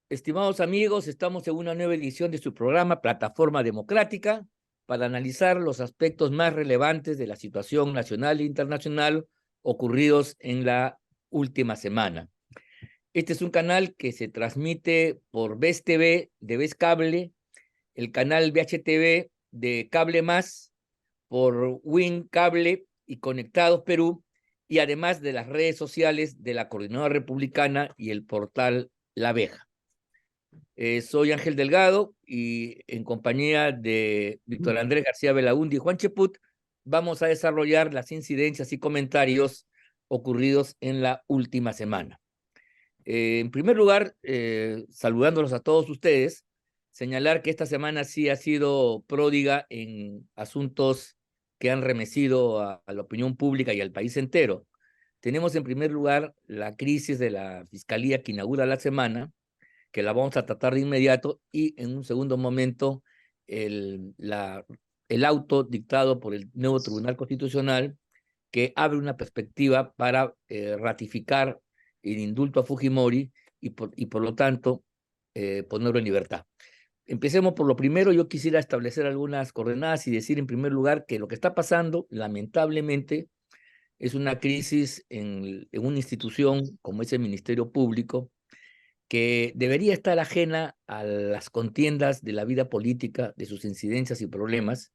Estimados amigos, estamos en una nueva edición de su programa Plataforma Democrática para analizar los aspectos más relevantes de la situación nacional e internacional ocurridos en la última semana. Este es un canal que se transmite por VES TV de VES Cable, el canal VHTV de Cable Más, por Win Cable y Conectados Perú, y además de las redes sociales de la Coordinadora Republicana y el portal La Abeja. Soy Ángel Delgado y en compañía de Víctor Andrés García Belaúnde y Juan Cheput vamos a desarrollar las incidencias y comentarios ocurridos en la última semana. En primer lugar, saludándolos a todos ustedes, señalar que esta semana sí ha sido pródiga en asuntos que han remecido a la opinión pública y al país entero. Tenemos en primer lugar la crisis de la Fiscalía que inaugura la semana, que la vamos a tratar de inmediato, y en un segundo momento el auto dictado por el nuevo Tribunal Constitucional que abre una perspectiva para ratificar el indulto a Fujimori y por lo tanto ponerlo en libertad. Empecemos por lo primero. Yo quisiera establecer algunas coordenadas y decir en primer lugar que lo que está pasando, lamentablemente, es una crisis en una institución como es el Ministerio Público, que debería estar ajena a las contiendas de la vida política, de sus incidencias y problemas,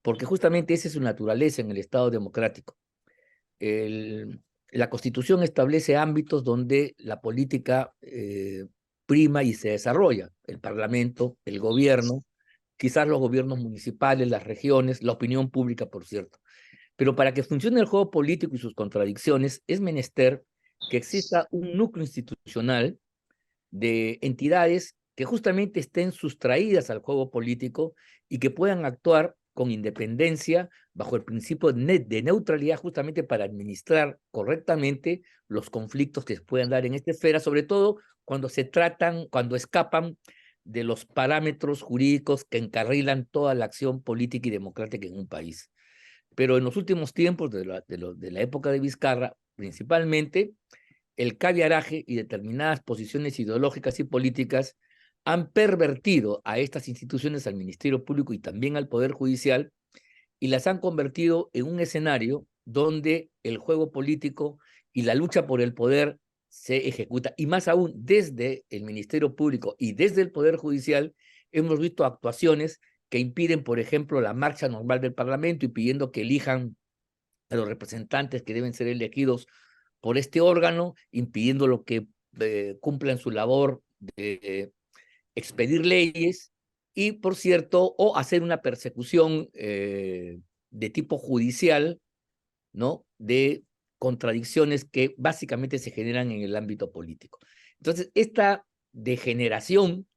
porque justamente esa es su naturaleza en el Estado democrático. La Constitución establece ámbitos donde la política prima y se desarrolla: el Parlamento, el gobierno, quizás los gobiernos municipales, las regiones, la opinión pública, por cierto. Pero para que funcione el juego político y sus contradicciones, es menester que exista un núcleo institucional de entidades que justamente estén sustraídas al juego político y que puedan actuar con independencia bajo el principio de neutralidad, justamente para administrar correctamente los conflictos que se puedan dar en esta esfera, sobre todo cuando escapan de los parámetros jurídicos que encarrilan toda la acción política y democrática en un país. Pero en los últimos tiempos de la época de Vizcarra, principalmente, el caviaraje y determinadas posiciones ideológicas y políticas han pervertido a estas instituciones, al Ministerio Público y también al Poder Judicial, y las han convertido en un escenario donde el juego político y la lucha por el poder se ejecuta. Y más aún, desde el Ministerio Público y desde el Poder Judicial, hemos visto actuaciones que impiden, por ejemplo, la marcha normal del Parlamento, impidiendo que elijan a los representantes que deben ser elegidos por este órgano, impidiendo lo que cumplan su labor de expedir leyes y, por cierto, o hacer una persecución de tipo judicial, ¿no?, de contradicciones que básicamente se generan en el ámbito político. Entonces, esta degeneración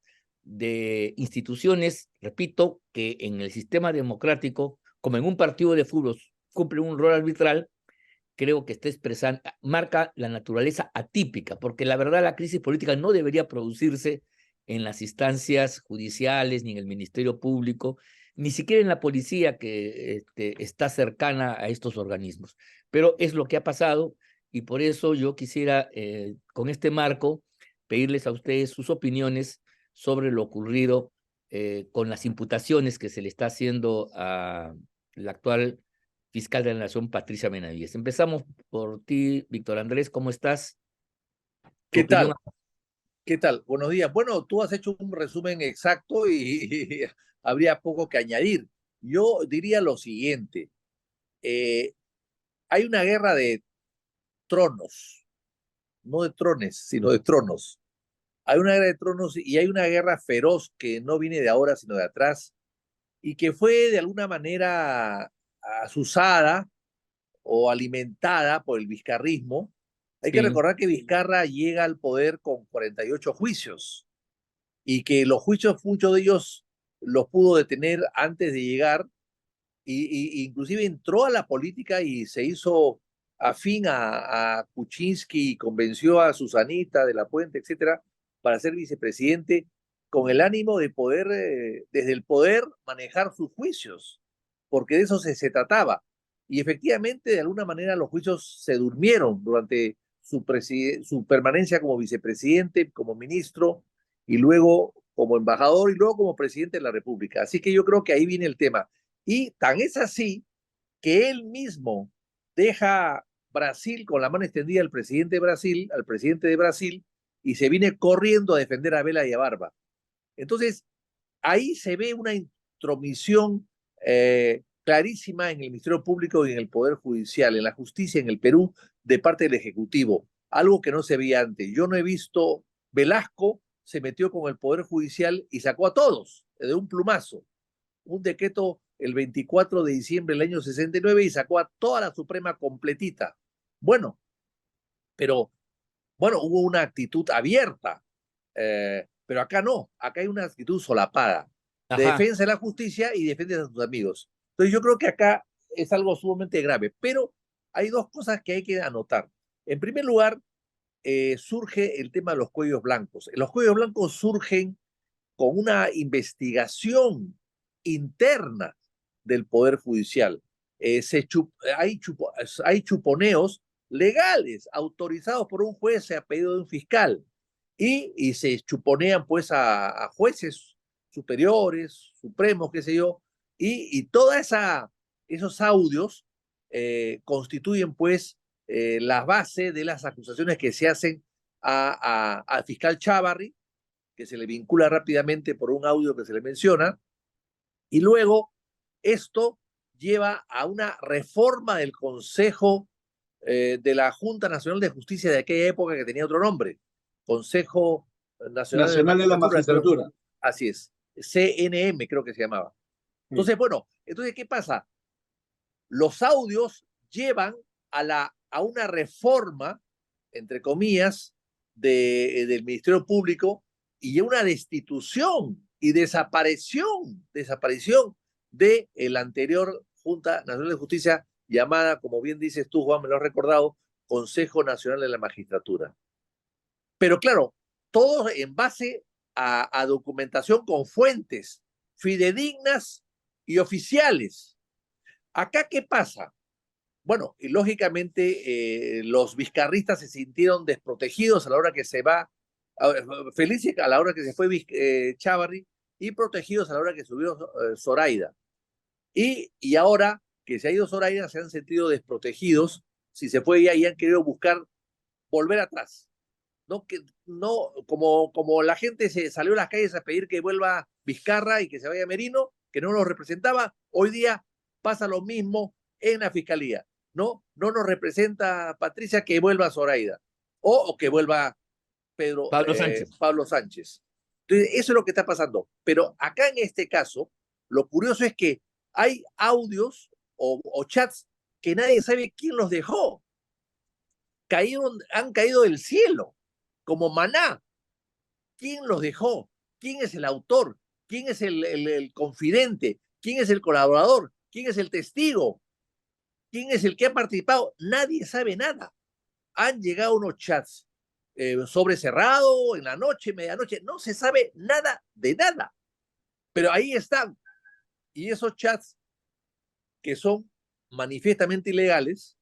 de instituciones, repito, que en el sistema democrático, como en un partido de fútbol, cumple un rol arbitral, creo que está expresando, marca la naturaleza atípica, porque la verdad la crisis política no debería producirse en las instancias judiciales, ni en el Ministerio Público, ni siquiera en la policía que está cercana a estos organismos. Pero es lo que ha pasado, y por eso yo quisiera, con este marco, pedirles a ustedes sus opiniones sobre lo ocurrido con las imputaciones que se le está haciendo a la actual fiscal de la Nación, Patricia Benavides. Empezamos por ti, Víctor Andrés, ¿cómo estás? Tu ¿Qué opinión. tal? ¿Qué tal? Buenos días. Bueno, tú has hecho un resumen exacto y habría poco que añadir. Yo diría lo siguiente. eh, Hay una guerra de tronos, no de trones, sino de tronos. Hay una guerra de tronos y hay una guerra feroz que no viene de ahora, sino de atrás, y que fue de alguna manera azuzada o alimentada por el vizcarrismo. Hay que Sí, recordar que Vizcarra llega al poder con 48 juicios y que los juicios, muchos de ellos los pudo detener antes de llegar, inclusive entró a la política y se hizo afín a Kuczynski y convenció a Susanita de la Puente, etcétera, para ser vicepresidente con el ánimo de poder, desde el poder, manejar sus juicios, porque de eso se trataba. Y efectivamente, de alguna manera, los juicios se durmieron durante su permanencia como vicepresidente, como ministro, y luego como embajador y luego como presidente de la República. Así que yo creo que ahí viene el tema. Y tan es así que él mismo deja Brasil con la mano extendida al presidente de Brasil, al presidente de Brasil, y se viene corriendo a defender a Vela y a Barba. Entonces, ahí se ve una intromisión clarísima en el Ministerio Público y en el Poder Judicial, en la justicia en el Perú, de parte del Ejecutivo, algo que no se veía antes. Yo no he visto, Velasco se metió con el Poder Judicial y sacó a todos de un plumazo, un decreto el 24 de diciembre del año 69 y sacó a toda la Suprema completita. Bueno, pero bueno, hubo una actitud abierta, pero acá no, acá hay una actitud solapada, de Ajá, defensa de la justicia y defensa de sus amigos. Entonces yo creo que acá es algo sumamente grave, pero hay dos cosas que hay que anotar. En primer lugar, surge el tema de los cuellos blancos. Los cuellos blancos surgen con una investigación interna del Poder Judicial. Hay chuponeos legales autorizados por un juez a pedido de un fiscal y se chuponean pues a jueces superiores, supremos, qué sé yo, y toda esos audios constituyen pues la base de las acusaciones que se hacen al fiscal Chávarri, que se le vincula rápidamente por un audio que se le menciona, y luego esto lleva a una reforma del Consejo de la Junta Nacional de Justicia de aquella época que tenía otro nombre, Consejo Nacional de la Nacional de la Magistratura, creo, Magistratura. así es, CNM creo que se llamaba. Sí. Entonces, bueno, entonces, ¿qué pasa? Los audios llevan a una reforma, entre comillas, del Ministerio Público y a una destitución y desaparición de la anterior Junta Nacional de Justicia llamada, como bien dices tú, Juan, me lo has recordado, Consejo Nacional de la Magistratura. Pero claro, todo en base a documentación con fuentes fidedignas y oficiales. Acá, ¿qué pasa? Bueno, y lógicamente los vizcarristas se sintieron desprotegidos a la hora que se va, felices a la hora que se fue Chávarri y protegidos a la hora que subió Zoraida. Y ahora que se ha ido Zoraida, se han sentido desprotegidos. Si se fue ella y han querido buscar volver atrás. No, como la gente se salió a las calles a pedir que vuelva Vizcarra y que se vaya Merino, que no nos representaba, hoy día pasa lo mismo en la fiscalía. No nos representa Patricia, que vuelva Zoraida o que vuelva Pablo Sánchez. Pablo Sánchez. Entonces, eso es lo que está pasando. Pero acá en este caso, lo curioso es que hay audios o chats que nadie sabe quién los dejó. Han caído del cielo, como maná. ¿Quién los dejó? ¿Quién es el autor? ¿Quién es el confidente? ¿Quién es el colaborador? ¿Quién es el testigo? ¿Quién es el que ha participado? Nadie sabe nada. Han llegado unos chats sobre cerrado, en la noche, medianoche, no se sabe nada de nada. Pero ahí están. Y esos chats que son manifiestamente ilegales,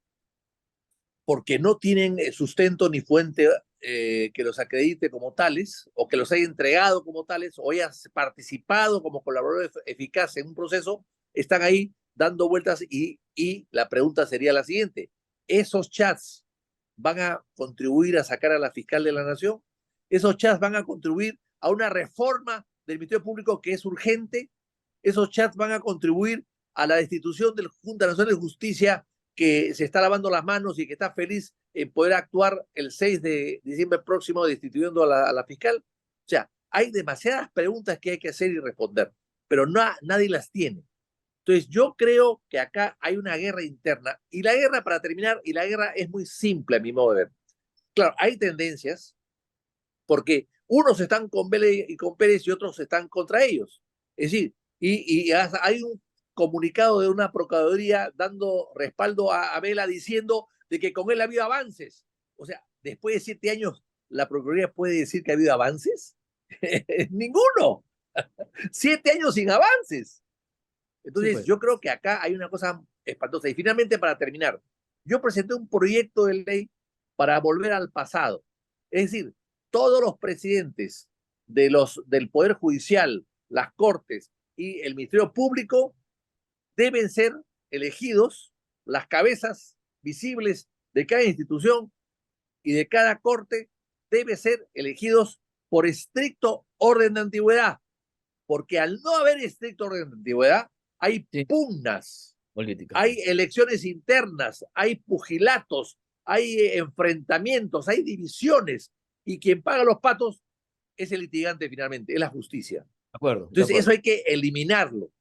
porque no tienen sustento ni fuente que los acredite como tales, o que los haya entregado como tales, o haya participado como colaborador eficaz en un proceso, están ahí dando vueltas y la pregunta sería la siguiente: ¿esos chats van a contribuir a sacar a la fiscal de la Nación? ¿Esos chats van a contribuir a una reforma del Ministerio Público que es urgente? ¿Esos chats van a contribuir a la destitución de la Junta Nacional de Justicia, que se está lavando las manos y que está feliz en poder actuar el 6 de diciembre próximo destituyendo a la fiscal? O sea, hay demasiadas preguntas que hay que hacer y responder, pero nadie las tiene. Entonces, yo creo que acá hay una guerra interna, y la guerra, para terminar, y la guerra es muy simple a mi modo de ver. Claro, hay tendencias, porque unos están con Vélez y con Pérez y otros están contra ellos. Es decir, y hay un comunicado de una procuraduría dando respaldo a Vela, diciendo de que con él ha habido avances. O sea, después de 7 años, ¿la procuraduría puede decir que ha habido avances? Ninguno. 7 años sin avances. Sí, Entonces, pues. yo creo que acá hay una cosa espantosa. Y finalmente, para terminar, yo presenté un proyecto de ley para volver al pasado. Es decir, todos los presidentes del Poder Judicial, las Cortes y el Ministerio Público deben ser elegidos las cabezas visibles de cada institución y de cada corte debe ser elegidos por estricto orden de antigüedad, porque al no haber estricto orden de antigüedad, hay Sí, pugnas, política. hay elecciones internas, hay pugilatos, hay enfrentamientos, hay divisiones, y quien paga los patos es el litigante finalmente, es la justicia. De acuerdo, de Entonces, acuerdo. eso hay que eliminarlo,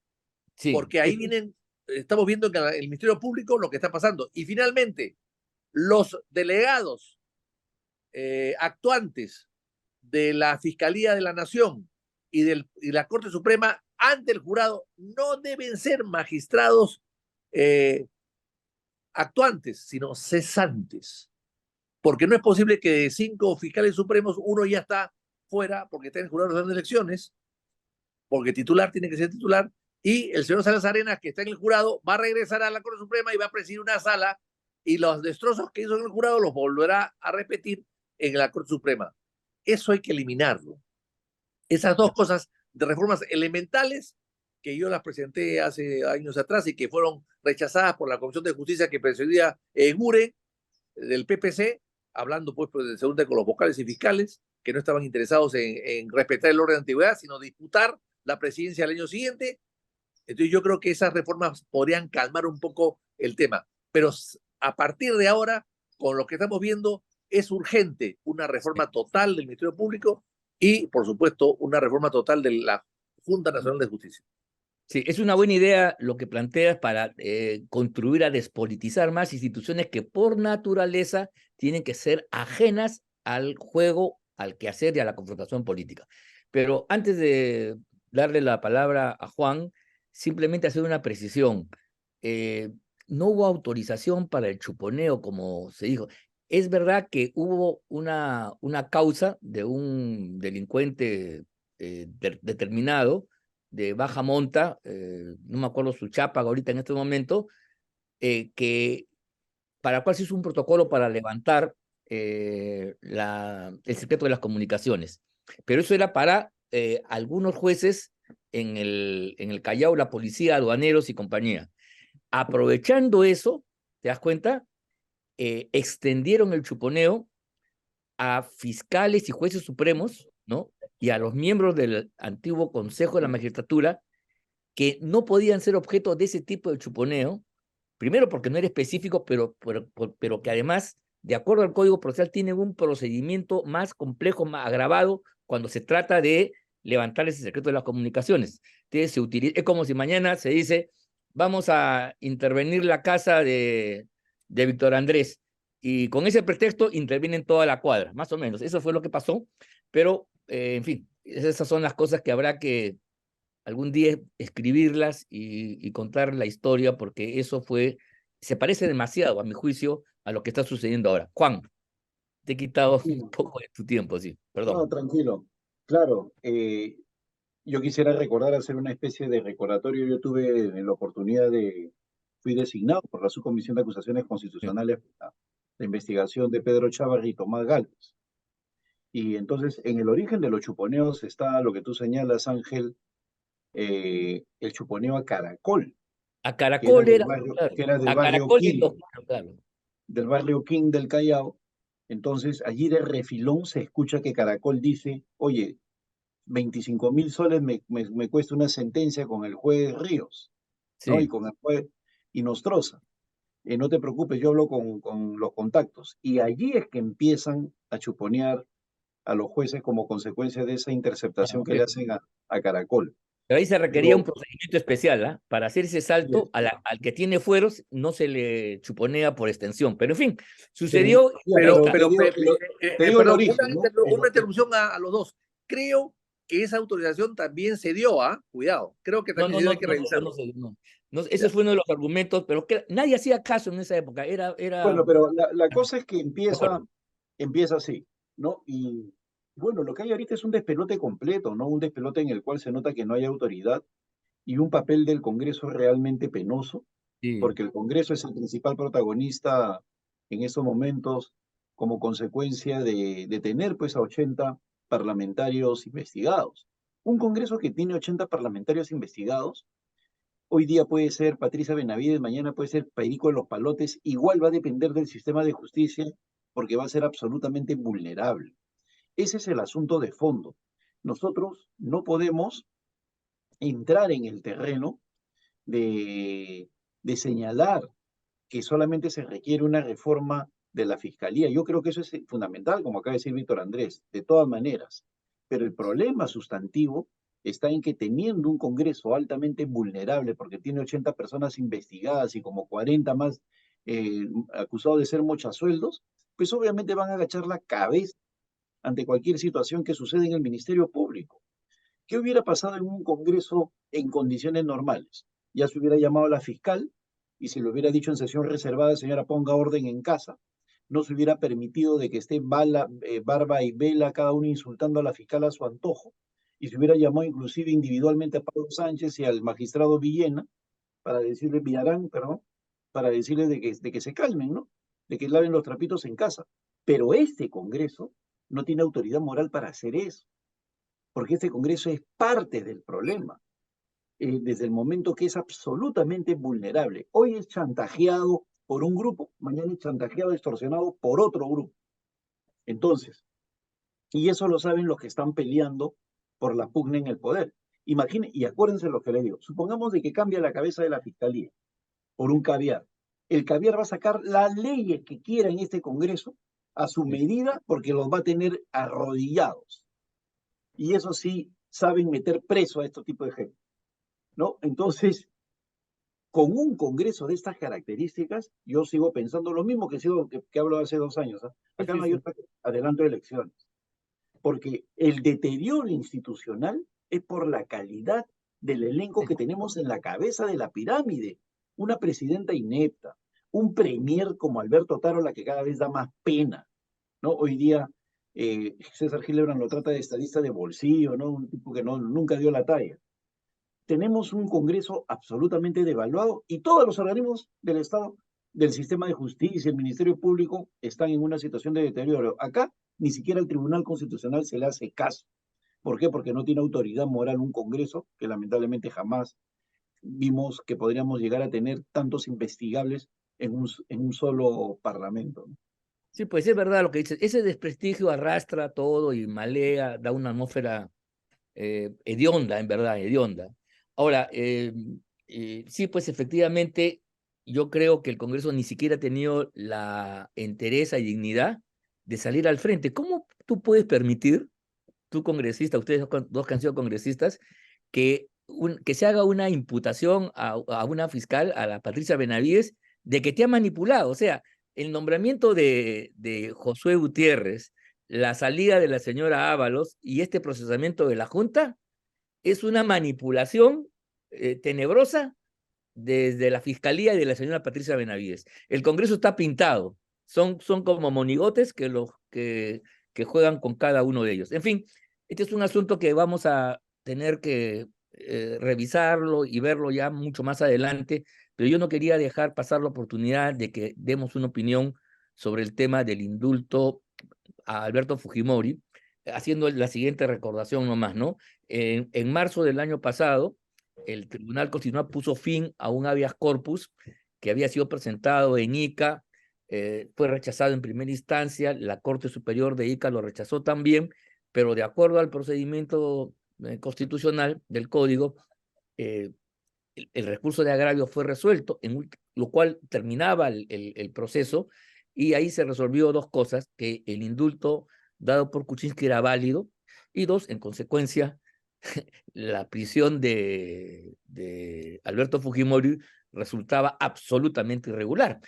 Sí, porque ahí vienen, estamos viendo que el Ministerio Público lo que está pasando. Y finalmente, los delegados actuantes de la Fiscalía de la Nación y la Corte Suprema ante el jurado no deben ser magistrados eh, actuantes, sino cesantes. Porque no es posible que de 5 fiscales supremos uno ya está fuera porque está en el jurado de las elecciones, porque titular tiene que ser titular, y el señor Salas Arenas, que está en el jurado, va a regresar a la Corte Suprema y va a presidir una sala, y los destrozos que hizo en el jurado los volverá a repetir en la Corte Suprema. Eso hay que eliminarlo. Esas dos cosas de reformas elementales que yo las presenté hace años atrás y que fueron rechazadas por la Comisión de Justicia que presidía Gure del PPC, hablando pues de segunda con los vocales y fiscales, que no estaban interesados en respetar el orden de antigüedad, sino disputar la presidencia al año siguiente. Entonces yo creo que esas reformas podrían calmar un poco el tema. Pero a partir de ahora, con lo que estamos viendo, es urgente una reforma total del Ministerio Público y, por supuesto, una reforma total de la Junta Nacional de Justicia. sí, es una buena idea lo que planteas para contribuir a despolitizar más instituciones que por naturaleza tienen que ser ajenas al juego, al quehacer y a la confrontación política. Pero antes de darle la palabra a Juan, simplemente hacer una precisión. Eh, no hubo autorización para el chuponeo, como se dijo. Es verdad que hubo una causa de un delincuente determinado, de baja monta, no me acuerdo su chapa ahorita en este momento, que para el cual se hizo un protocolo para levantar el secreto de las comunicaciones. Pero eso era para algunos jueces en el Callao, la policía, aduaneros y compañía. Aprovechando eso, ¿te das cuenta? Extendieron el chuponeo a fiscales y jueces supremos, ¿no? Y a los miembros del antiguo Consejo de la Magistratura, que no podían ser objeto de ese tipo de chuponeo, primero porque no era específico, pero que además, de acuerdo al Código Procesal, tienen un procedimiento más complejo, más agravado, cuando se trata de levantar ese secreto de las comunicaciones. Entonces, es como si mañana se dice, vamos a intervenir la casa de Víctor Andrés, y con ese pretexto intervienen toda la cuadra, más o menos. Eso fue lo que pasó, pero, en fin, esas son las cosas que habrá que algún día escribirlas y contar la historia, porque eso se parece demasiado, a mi juicio, a lo que está sucediendo ahora. Juan, te he quitado un Tranquilo. poco de tu tiempo, sí, No, perdón. tranquilo. Claro, yo quisiera recordar, hacer una especie de recordatorio. Yo tuve la oportunidad fui designado por la Subcomisión de Acusaciones Sí. Constitucionales para la investigación de Pedro Chávarri y Tomás Gálvez. Y entonces, en el origen de los chuponeos está lo que tú señalas, Ángel, el chuponeo a Caracol, A Caracol era, claro, que era del a barrio Caracol y King, los, claro, del barrio King del Callao. Entonces, allí de refilón se escucha que Caracol dice, oye, 25.000 soles me cuesta una sentencia con el juez Ríos, ¿no? Y sí. con el juez Inostroza. No te preocupes, yo hablo con los contactos. Y allí es que empiezan a chuponear a los jueces como consecuencia de esa interceptación que le hacen a Caracol. Pero ahí se requería un Pero, procedimiento especial, ¿ah? Para hacer ese salto, al que tiene fueros no se le chuponea por extensión. Pero en fin, sucedió, ya, ahí Pero, pero está. te pero, digo, te digo el perdón, origen, ¿no? una interrupción a los dos. Creo que esa autorización también se dio, ¿ah? Cuidado, creo que No, también no, se dio, no, hay que no, no, no, revisarlo. no. No, ese Ya. fue uno de los argumentos, pero que nadie hacía caso en esa época. Bueno, pero la De cosa es que acuerdo. empieza así, ¿no? Y bueno, lo que hay ahorita es un despelote completo, ¿no? Un despelote en el cual se nota que no hay autoridad y un papel del Congreso realmente penoso, Sí, porque el Congreso es el principal protagonista en estos momentos como consecuencia de tener pues a 80 parlamentarios investigados. Un Congreso que tiene 80 parlamentarios investigados, hoy día puede ser Patricia Benavides, mañana puede ser Perico de los Palotes, igual va a depender del sistema de justicia porque va a ser absolutamente vulnerable. Ese es el asunto de fondo. Nosotros no podemos entrar en el terreno de señalar que solamente se requiere una reforma de la Fiscalía. Yo creo que eso es fundamental, como acaba de decir Víctor Andrés, de todas maneras. Pero el problema sustantivo está en que teniendo un Congreso altamente vulnerable, porque tiene 80 personas investigadas y como 40 más acusados de ser mochasueldos, pues obviamente van a agachar la cabeza ante cualquier situación que suceda en el Ministerio Público. ¿Qué hubiera pasado en un Congreso en condiciones normales? Ya se hubiera llamado a la fiscal y se le hubiera dicho en sesión reservada, señora, ponga orden en casa. No se hubiera permitido de que esté Barba y Vela, cada uno insultando a la fiscal a su antojo. Y se hubiera llamado inclusive individualmente a Pablo Sánchez y al magistrado Villena, para decirle, Villarán, perdón, para decirles de que se calmen, ¿no? De que laven los trapitos en casa. Pero este Congreso no tiene autoridad moral para hacer eso, porque este Congreso es parte del problema, desde el momento que es absolutamente vulnerable. Hoy es chantajeado por un grupo, mañana es chantajeado, extorsionado por otro grupo. Entonces, y eso lo saben los que están peleando por la pugna en el poder. Imaginen, y acuérdense lo que les digo, supongamos de que cambia la cabeza de la fiscalía por un caviar. El caviar va a sacar las leyes que quiera en este Congreso a su medida porque los va a tener arrodillados. Y eso sí, saben meter preso a este tipo de gente, ¿no? Entonces, con un Congreso de estas características, yo sigo pensando lo mismo que hablo hace 2 años. Acá no hay otro adelanto de elecciones. Porque el deterioro institucional es por la calidad del elenco que tenemos en la cabeza de la pirámide. Una presidenta inepta, un premier como Alberto Tarola que cada vez da más pena, ¿no? Hoy día César Hildebrand lo trata de estadista de bolsillo, ¿no? Un tipo que nunca dio la talla. Tenemos un Congreso absolutamente devaluado y todos los organismos del Estado, del sistema de justicia, el Ministerio Público, están en una situación de deterioro. Acá ni siquiera el Tribunal Constitucional se le hace caso. ¿Por qué? Porque no tiene autoridad moral un Congreso, que lamentablemente jamás vimos que podríamos llegar a tener tantos investigables en un solo parlamento, ¿no? Sí, pues es verdad lo que dices. Ese desprestigio arrastra todo y malea, da una atmósfera hedionda, en verdad, hedionda. Ahora, sí, pues efectivamente, yo creo que el Congreso ni siquiera ha tenido la entereza y dignidad de salir al frente. ¿Cómo tú puedes permitir, tú congresista, ustedes dos que han sido congresistas, que se haga una imputación a una fiscal, a la Patricia Benavides, de que te ha manipulado? O sea, el nombramiento de Josué Gutiérrez, la salida de la señora Ábalos y este procesamiento de la Junta es una manipulación tenebrosa desde la Fiscalía y de la señora Patricia Benavides. El Congreso está pintado, son como monigotes que juegan con cada uno de ellos. En fin, este es un asunto que vamos a tener que revisarlo y verlo ya mucho más adelante, pero yo no quería dejar pasar la oportunidad de que demos una opinión sobre el tema del indulto a Alberto Fujimori, haciendo la siguiente recordación nomás, ¿no? En marzo del año pasado, el Tribunal Constitucional puso fin a un habeas corpus que había sido presentado en Ica, fue rechazado en primera instancia, la Corte Superior de Ica lo rechazó también, pero de acuerdo al procedimiento constitucional del Código, el recurso de agravio fue resuelto, lo cual terminaba el proceso, y ahí se resolvió 2 cosas: que el indulto dado por Kuczynski era válido, y 2, en consecuencia, la prisión de Alberto Fujimori resultaba absolutamente irregular.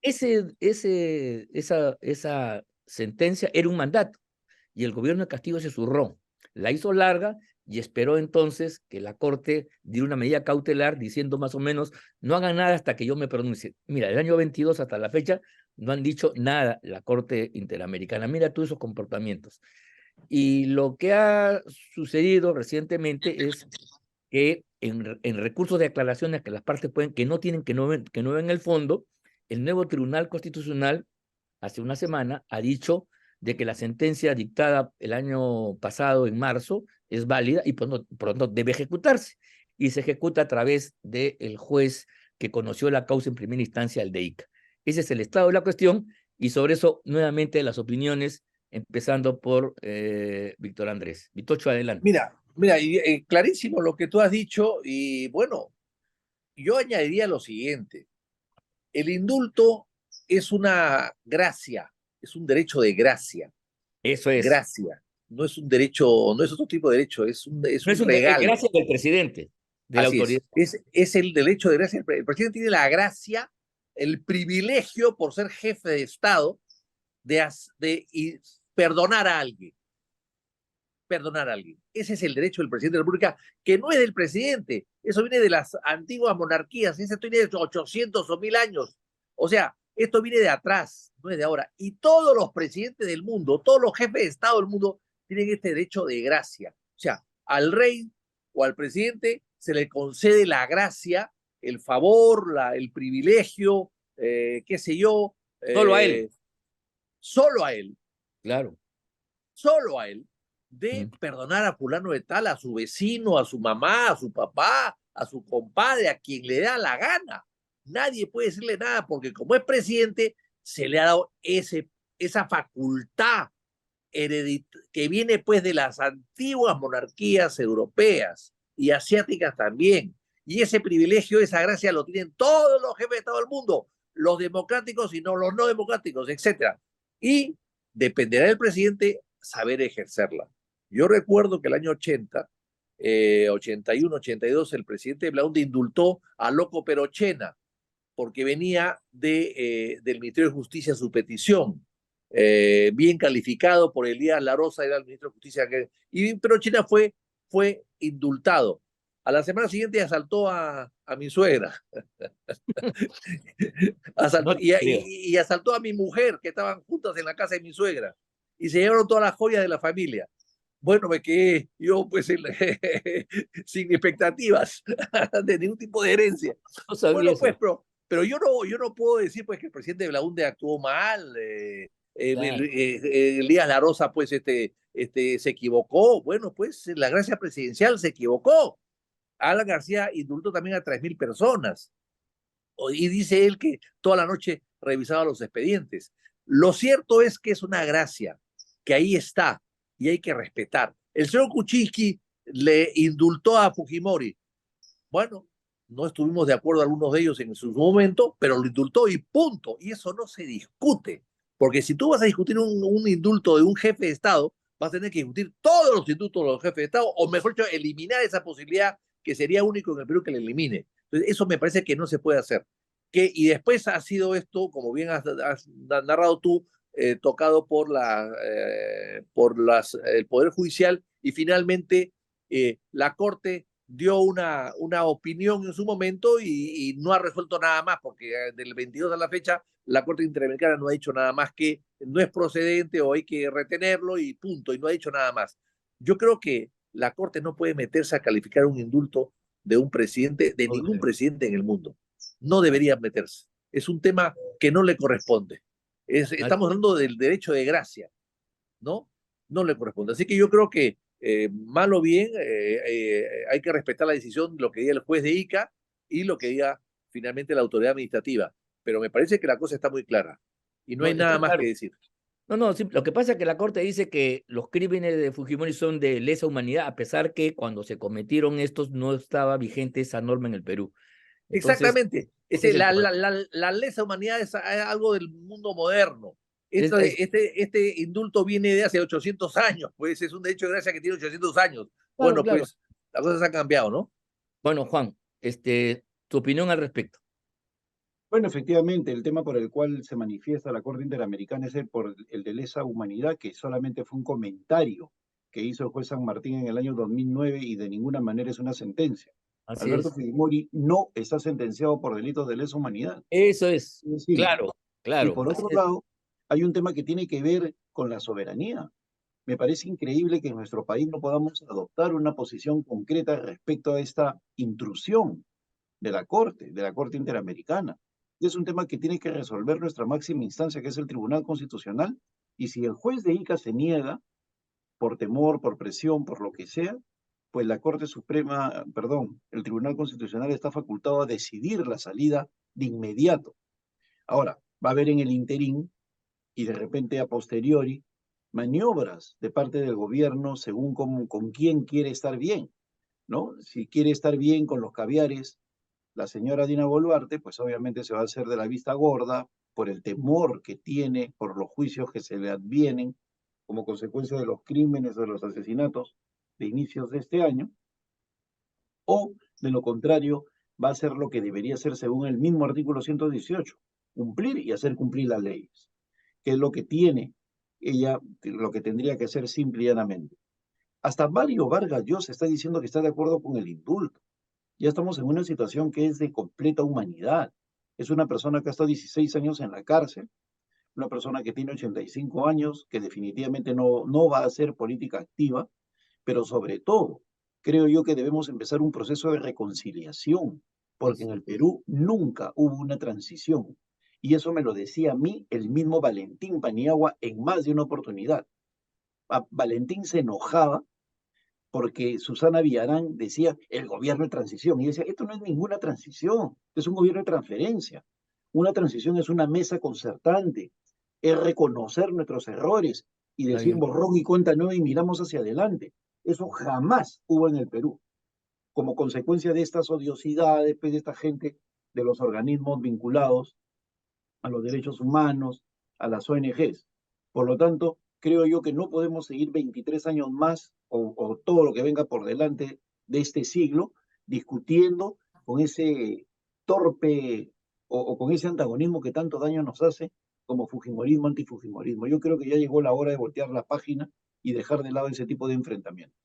Esa sentencia era un mandato, y el gobierno de Castillo se zurró, la hizo larga y esperó entonces que la Corte diera una medida cautelar diciendo más o menos, no hagan nada hasta que yo me pronuncie. Mira, del año 22 hasta la fecha no han dicho nada la Corte Interamericana. Mira todos esos comportamientos. Y lo que ha sucedido recientemente es que en recursos de aclaraciones que las partes pueden, que no ven el fondo, el nuevo Tribunal Constitucional hace una semana ha dicho de que la sentencia dictada el año pasado, en marzo, es válida y pronto debe ejecutarse. Y se ejecuta a través del juez que conoció la causa en primera instancia, el de Ica. Ese es el estado de la cuestión, y sobre eso, nuevamente, las opiniones, empezando por Víctor Andrés. Vitocho, adelante. Mira, clarísimo lo que tú has dicho, y bueno, yo añadiría lo siguiente. El indulto es una gracia, es un derecho de gracia. Eso es. Gracia. No es un derecho, no es otro tipo de derecho, es No es un un regalo. gracias del presidente, de la Así autoridad. es el derecho de gracia. El presidente tiene la gracia, el privilegio por ser jefe de Estado y perdonar a alguien. Perdonar a alguien. Ese es el derecho del presidente de la República, que no es del presidente. Eso viene de las antiguas monarquías. Esto viene de 800 o 1000 años. O sea, esto viene de atrás, no es de ahora. Y todos los presidentes del mundo, todos los jefes de Estado del mundo tienen este derecho de gracia. O sea, al rey o al presidente se le concede la gracia, el favor, el privilegio, qué sé yo. Solo a él. Solo a él. Claro. Solo a él, de perdonar a fulano de tal, a su vecino, a su mamá, a su papá, a su compadre, a quien le da la gana. Nadie puede decirle nada porque como es presidente, se le ha dado esa facultad que viene pues de las antiguas monarquías europeas y asiáticas también. Y ese privilegio, esa gracia lo tienen todos los jefes de Estado del mundo, los democráticos y no los no democráticos, etc. Y dependerá del presidente saber ejercerla. Yo recuerdo que el año 80, 81, 82, el presidente Belaúnde indultó a Loco Perochena porque venía del Ministerio de Justicia su petición, bien calificado por Elías Larosa, era el ministro de Justicia, y Perochena fue indultado. A la semana siguiente asaltó a mi suegra. No te creo. Y asaltó a mi mujer, que estaban juntas en la casa de mi suegra. Y se llevaron todas las joyas de la familia. Bueno, me quedé yo pues sin expectativas de ningún tipo de herencia. No sabía Bueno, eso. pues, pero yo no puedo decir pues que el presidente Belaúnde actuó mal. Claro. Elías Larosa pues se equivocó. Bueno, pues la gracia presidencial se equivocó. Alan García indultó también a 3000 personas. Y dice él que toda la noche revisaba los expedientes. Lo cierto es que es una gracia, que ahí está y hay que respetar. El señor Kuczynski le indultó a Fujimori. Bueno, no estuvimos de acuerdo algunos de ellos en su momento, pero lo indultó y punto. Y eso no se discute. Porque si tú vas a discutir un indulto de un jefe de Estado, vas a tener que discutir todos los indultos de los jefes de Estado, o mejor dicho, eliminar esa posibilidad que sería único en el Perú que le elimine. Entonces, eso me parece que no se puede hacer. Y después ha sido esto, como bien has narrado tú, tocado por el Poder Judicial, y finalmente la Corte dio una opinión en su momento y no ha resuelto nada más, porque del 22 a la fecha la Corte Interamericana no ha dicho nada más que no es procedente o hay que retenerlo y punto, y no ha dicho nada más. Yo creo que la Corte no puede meterse a calificar un indulto de un presidente, de ningún presidente en el mundo. No debería meterse. Es un tema que no le corresponde. Estamos hablando del derecho de gracia, ¿no? No le corresponde. Así que yo creo que mal o bien hay que respetar la decisión, lo que diga el juez de Ica y lo que diga finalmente la autoridad administrativa. Pero me parece que la cosa está muy clara y no No, hay nada está más claro. que decir. No, sí, lo que pasa es que la Corte dice que los crímenes de Fujimori son de lesa humanidad, a pesar que cuando se cometieron estos no estaba vigente esa norma en el Perú. Entonces, Exactamente. ese es el problema. La lesa humanidad es algo del mundo moderno. Es- es- Este indulto viene de hace 800 años, pues es un derecho de gracia que tiene 800 años. claro, Bueno, claro. pues las cosas han cambiado, ¿no? Bueno, Juan, tu opinión al respecto. Bueno, efectivamente, el tema por el cual se manifiesta la Corte Interamericana es por el de lesa humanidad, que solamente fue un comentario que hizo el juez San Martín en el año 2009 y de ninguna manera es una sentencia. Así Alberto es. Fujimori no está sentenciado por delitos de lesa humanidad. Eso es. Es decir, Claro, y claro. por Así otro es. lado, hay un tema que tiene que ver con la soberanía. Me parece increíble que en nuestro país no podamos adoptar una posición concreta respecto a esta intrusión de la Corte Interamericana. Y es un tema que tiene que resolver nuestra máxima instancia, que es el Tribunal Constitucional, Y si el juez de Ica se niega, por temor, por presión, por lo que sea, pues la Corte Suprema, perdón, el Tribunal Constitucional está facultado a decidir la salida de inmediato. Ahora, va a haber en el interín y de repente a posteriori maniobras de parte del gobierno según con quién quiere estar bien, ¿no? Si quiere estar bien con los caviares, la señora Dina Boluarte, pues obviamente se va a hacer de la vista gorda por el temor que tiene, por los juicios que se le advienen como consecuencia de los crímenes o de los asesinatos de inicios de este año, o de lo contrario, va a ser lo que debería ser según el mismo artículo 118, cumplir y hacer cumplir las leyes, que es lo que tiene ella, lo que tendría que hacer simple y llanamente. Hasta Mario Vargas Llosa está diciendo que está de acuerdo con el indulto. Ya estamos en una situación que es de completa humanidad. Es una persona que ha estado 16 años en la cárcel, una persona que tiene 85 años, que definitivamente no va a hacer política activa, pero sobre todo, creo yo que debemos empezar un proceso de reconciliación, porque en el Perú nunca hubo una transición. Y eso me lo decía a mí el mismo Valentín Paniagua en más de una oportunidad. Valentín se enojaba porque Susana Villarán decía el gobierno de transición. Y decía, esto no es ninguna transición, es un gobierno de transferencia. Una transición es una mesa concertante, es reconocer nuestros errores y Está decir bien. borrón y cuenta nueva y miramos hacia adelante. Eso jamás hubo en el Perú, como consecuencia de estas odiosidades, pues, de esta gente, de los organismos vinculados a los derechos humanos, a las ONGs. Por lo tanto, creo yo que no podemos seguir 23 años más o todo lo que venga por delante de este siglo discutiendo con ese torpe o con ese antagonismo que tanto daño nos hace como fujimorismo, antifujimorismo. Yo creo que ya llegó la hora de voltear la página y dejar de lado ese tipo de enfrentamientos.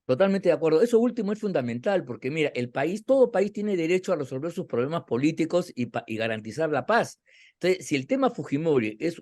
Totalmente de acuerdo. Eso último es fundamental porque, mira, todo país tiene derecho a resolver sus problemas políticos y garantizar la paz. Entonces, si el tema Fujimori es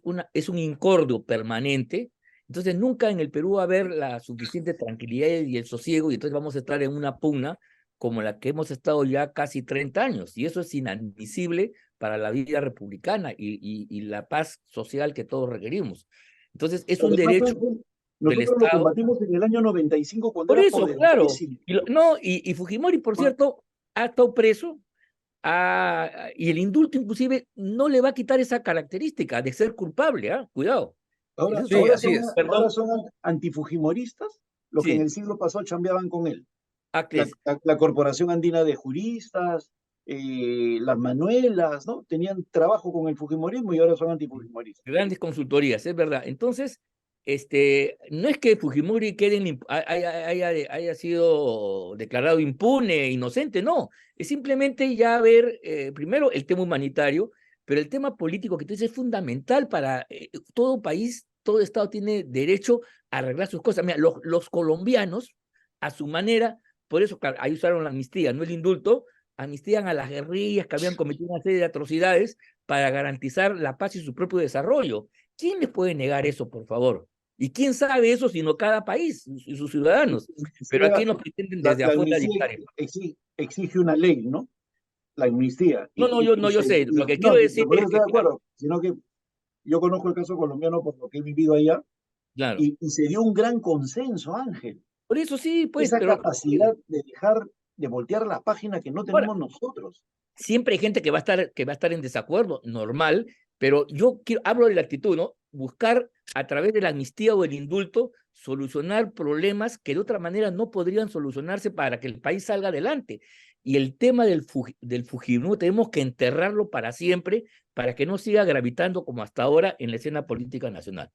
un incordio permanente, entonces nunca en el Perú va a haber la suficiente tranquilidad y el sosiego, y entonces vamos a estar en una pugna como la que hemos estado ya casi 30 años. Y eso es inadmisible para la vida republicana y la paz social que todos requerimos. Entonces, es un Además, derecho Ángel, del nosotros lo Estado. combatimos en el año 95 cuando Por era eso, claro. poderosísimo. No, y Fujimori, por cierto, ha estado preso, y el indulto inclusive no le va a quitar esa característica de ser culpable, Cuidado. Ahora, Eso es Sí, ahora así son, es. ahora perdón, son antifujimoristas los que en sí, el siglo pasado chambeaban con él. La, actes, la Corporación Andina de Juristas, las Manuelas, ¿no? Tenían trabajo con el fujimorismo y ahora son antifujimoristas. grandes consultorías, es verdad. Entonces, no es que Fujimori haya sido declarado impune, inocente, no. Es simplemente ya ver, primero, el tema humanitario, pero el tema político que tú dices es fundamental para todo país, todo Estado tiene derecho a arreglar sus cosas. Mira, los colombianos, a su manera, por eso claro, ahí usaron la amnistía, no el indulto, amnistían a las guerrillas que habían cometido una serie de atrocidades para garantizar la paz y su propio desarrollo. ¿Quién les puede negar eso, por favor? ¿Y quién sabe eso sino cada país y sus ciudadanos? Pero aquí nos pretenden desde La afuera amnistía dictar. exige una ley, ¿no? La amnistía. No, yo sé. Lo que quiero decir Por eso es estoy que, de claro, acuerdo, sino que yo conozco el caso colombiano por lo que he vivido allá claro. y se dio un gran consenso, Ángel. Por eso sí, pues, Esa pero capacidad de dejar de voltear la página que no ahora, tenemos nosotros. siempre hay gente que va a estar en desacuerdo, normal, pero hablo de la actitud, ¿no? Buscar a través de la amnistía o el indulto solucionar problemas que de otra manera no podrían solucionarse para que el país salga adelante. Y el tema del Fujimorismo tenemos que enterrarlo para siempre para que no siga gravitando como hasta ahora en la escena política nacional.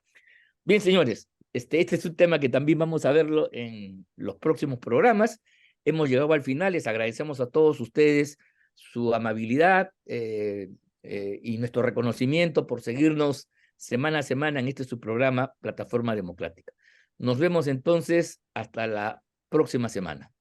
Bien, señores, este es un tema que también vamos a verlo en los próximos programas. Hemos llegado al final, les agradecemos a todos ustedes su amabilidad y nuestro reconocimiento por seguirnos semana a semana en su programa Plataforma Democrática. Nos vemos entonces hasta la próxima semana.